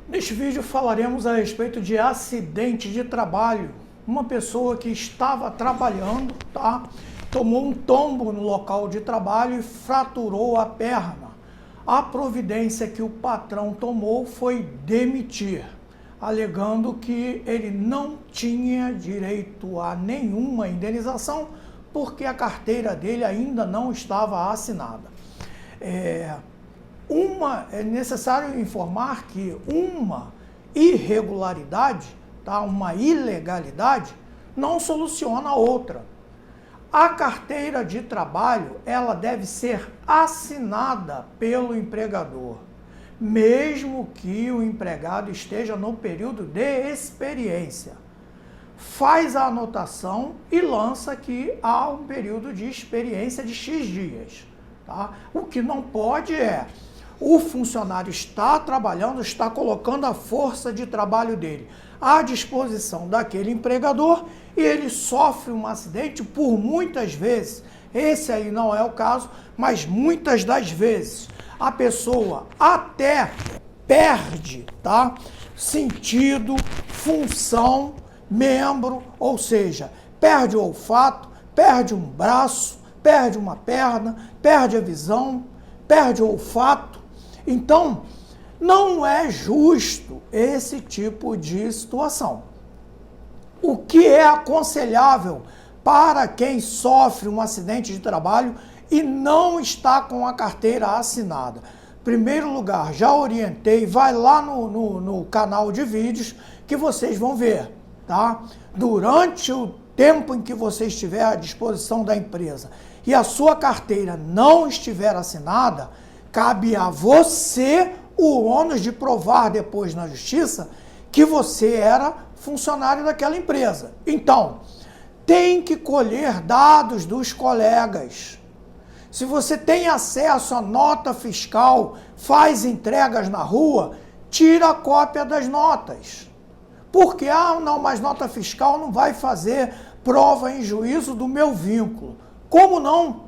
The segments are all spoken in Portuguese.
Neste vídeo falaremos a respeito de acidente de trabalho. Uma pessoa que estava trabalhando, tomou um tombo no local de trabalho e fraturou a perna. A providência que o patrão tomou foi demitir, alegando que ele não tinha direito a nenhuma indenização porque a carteira dele ainda não estava assinada. É necessário informar que uma irregularidade, uma ilegalidade, não soluciona a outra. A carteira de trabalho, ela deve ser assinada pelo empregador, mesmo que o empregado esteja no período de experiência. Faz a anotação e lança que há um período de experiência de X dias. O que não pode é o funcionário está trabalhando, está colocando a força de trabalho dele à disposição daquele empregador e ele sofre um acidente por muitas vezes. Esse aí não é o caso, mas muitas das vezes a pessoa até perde, sentido, função, membro, ou seja, perde o olfato, perde um braço, perde uma perna, perde a visão, perde o olfato. Então, não é justo esse tipo de situação. O que é aconselhável para quem sofre um acidente de trabalho e não está com a carteira assinada? Em primeiro lugar, já orientei, vai lá no canal de vídeos que vocês vão ver, Durante o tempo em que você estiver à disposição da empresa e a sua carteira não estiver assinada, cabe a você o ônus de provar depois na justiça que você era funcionário daquela empresa. Então, tem que colher dados dos colegas. Se você tem acesso à nota fiscal, faz entregas na rua, tira a cópia das notas. Porque, não, mas nota fiscal não vai fazer prova em juízo do meu vínculo. Como não?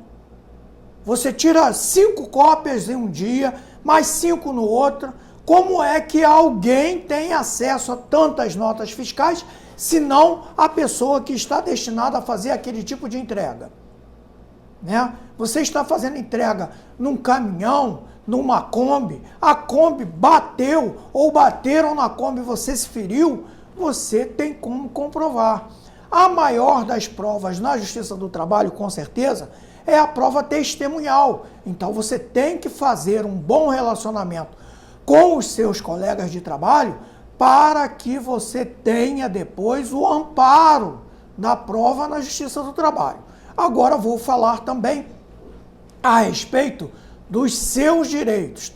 Você tira 5 cópias em um dia, mais 5 no outro. Como é que alguém tem acesso a tantas notas fiscais, se não a pessoa que está destinada a fazer aquele tipo de entrega? Você está fazendo entrega num caminhão, numa Kombi, a Kombi bateu ou bateram na Kombi e você se feriu, você tem como comprovar. A maior das provas na Justiça do Trabalho, com certeza, é a prova testemunhal. Então você tem que fazer um bom relacionamento com os seus colegas de trabalho para que você tenha depois o amparo da prova na Justiça do Trabalho. Agora vou falar também a respeito dos seus direitos,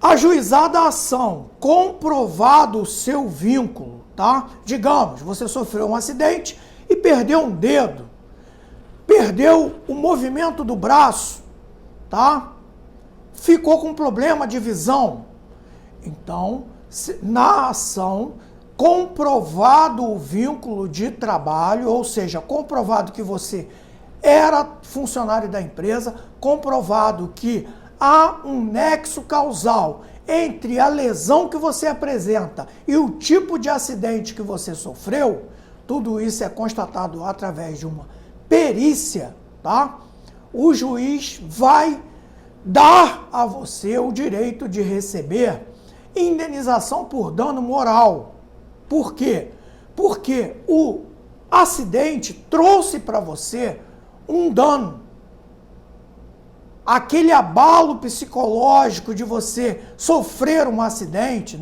Ajuizada a ação, comprovado o seu vínculo, Digamos, você sofreu um acidente e perdeu um dedo, perdeu o movimento do braço, Ficou com problema de visão. Então, na ação, comprovado o vínculo de trabalho, ou seja, comprovado que você era funcionário da empresa, comprovado que há um nexo causal entre a lesão que você apresenta e o tipo de acidente que você sofreu, tudo isso é constatado através de uma perícia, O juiz vai dar a você o direito de receber indenização por dano moral. Por quê? Porque o acidente trouxe para você um dano. Aquele abalo psicológico de você sofrer um acidente,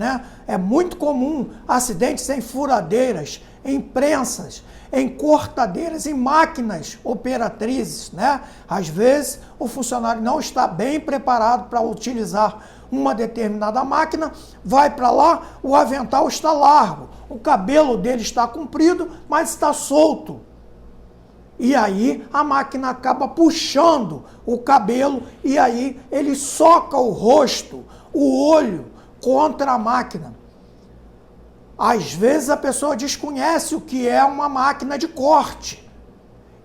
É muito comum acidentes em furadeiras, em prensas, em cortadeiras, em máquinas operatrizes, Às vezes o funcionário não está bem preparado para utilizar uma determinada máquina, vai para lá, o avental está largo, o cabelo dele está comprido, mas está solto. E aí a máquina acaba puxando o cabelo e aí ele soca o rosto, o olho contra a máquina. Às vezes a pessoa desconhece o que é uma máquina de corte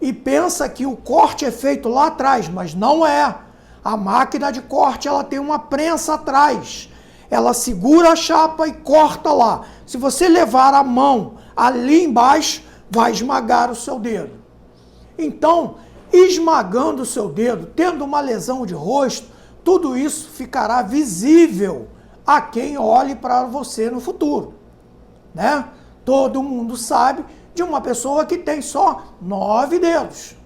e pensa que o corte é feito lá atrás, mas não é. A máquina de corte ela tem uma prensa atrás. ela segura a chapa e corta lá. Se você levar a mão ali embaixo, vai esmagar o seu dedo. Então, esmagando o seu dedo, tendo uma lesão de rosto, tudo isso ficará visível a quem olhe para você no futuro, né? Todo mundo sabe de uma pessoa que tem só 9 dedos.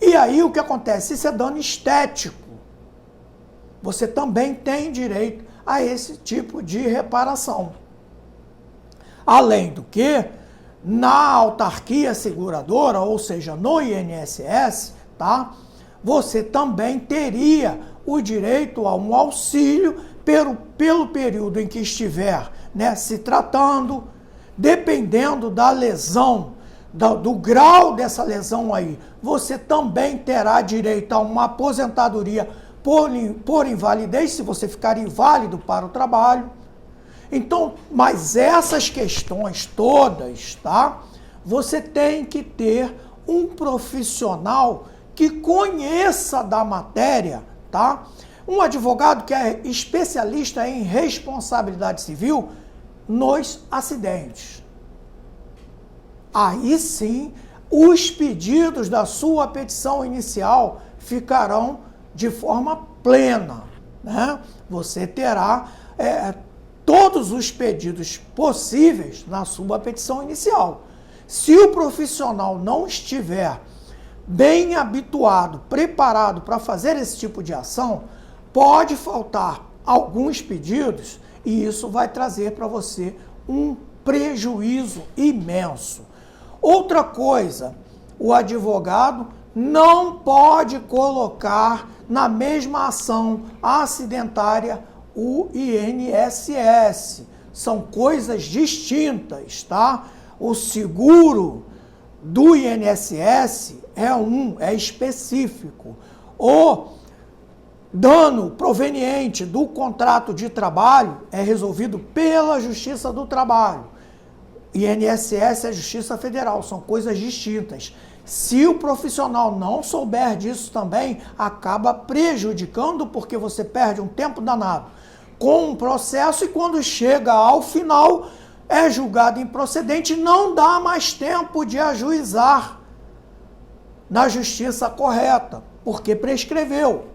E aí o que acontece? Isso é dano estético. Você também tem direito a esse tipo de reparação. Além do que, na autarquia seguradora, ou seja, no INSS, tá? Você também teria o direito a um auxílio pelo período em que estiver, né, se tratando, dependendo da lesão, do grau dessa lesão aí, você também terá direito a uma aposentadoria por invalidez, se você ficar inválido para o trabalho. Então, mas essas questões todas, tá? Você tem que ter um profissional que conheça da matéria, tá? Um advogado que é especialista em responsabilidade civil nos acidentes. Aí sim, os pedidos da sua petição inicial ficarão de forma plena, né? Você terá todos os pedidos possíveis na sua petição inicial. Se o profissional não estiver bem habituado, preparado para fazer esse tipo de ação, pode faltar alguns pedidos e isso vai trazer para você um prejuízo imenso. Outra coisa, o advogado não pode colocar na mesma ação acidentária o INSS. São coisas distintas, tá? O seguro do INSS é específico. O dano proveniente do contrato de trabalho é resolvido pela Justiça do Trabalho. INSS é Justiça Federal, são coisas distintas. Se o profissional não souber disso também, acaba prejudicando, porque você perde um tempo danado com um processo e quando chega ao final é julgado improcedente, não dá mais tempo de ajuizar na justiça correta, porque prescreveu.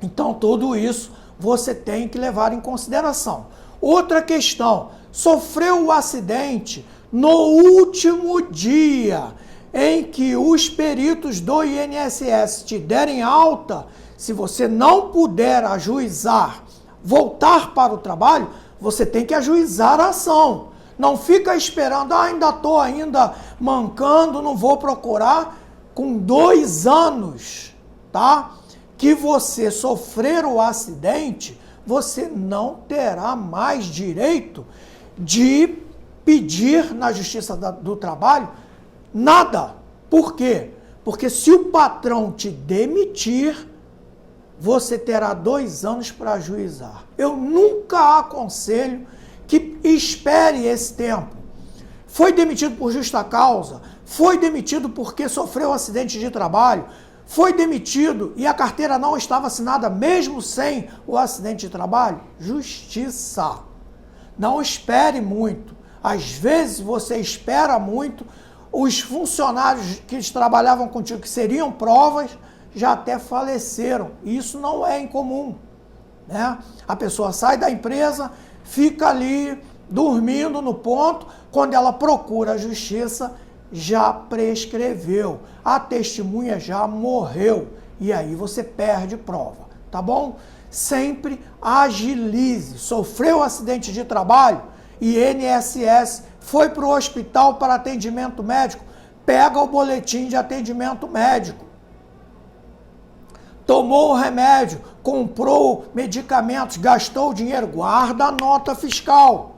Então, tudo isso você tem que levar em consideração. Outra questão, sofreu o acidente no último dia em que os peritos do INSS te derem alta, se você não puder ajuizar, voltar para o trabalho, você tem que ajuizar a ação. Não fica esperando, ainda estou mancando, não vou procurar. Com 2 anos, tá? Que você sofrer o acidente, você não terá mais direito de pedir na Justiça do Trabalho nada. Por quê? Porque se o patrão te demitir, você terá 2 anos para ajuizar. Eu nunca aconselho que espere esse tempo. Foi demitido por justa causa, foi demitido porque sofreu um acidente de trabalho, foi demitido e a carteira não estava assinada mesmo sem o acidente de trabalho? Justiça. Não espere muito. Às vezes você espera muito, os funcionários que trabalhavam contigo, que seriam provas, já até faleceram. Isso não é incomum, né? A pessoa sai da empresa, fica ali dormindo no ponto, quando ela procura a justiça, já prescreveu, a testemunha já morreu, e aí você perde prova, tá bom? Sempre agilize. Sofreu acidente de trabalho, INSS, foi para o hospital para atendimento médico, pega o boletim de atendimento médico. Tomou o remédio, comprou medicamentos, gastou dinheiro, guarda a nota fiscal.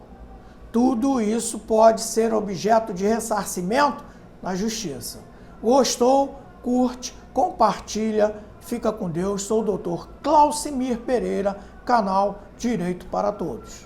Tudo isso pode ser objeto de ressarcimento na justiça. Gostou? Curte, compartilha, fica com Deus. Sou o Dr. Claucimir Pereira, canal Direito para Todos.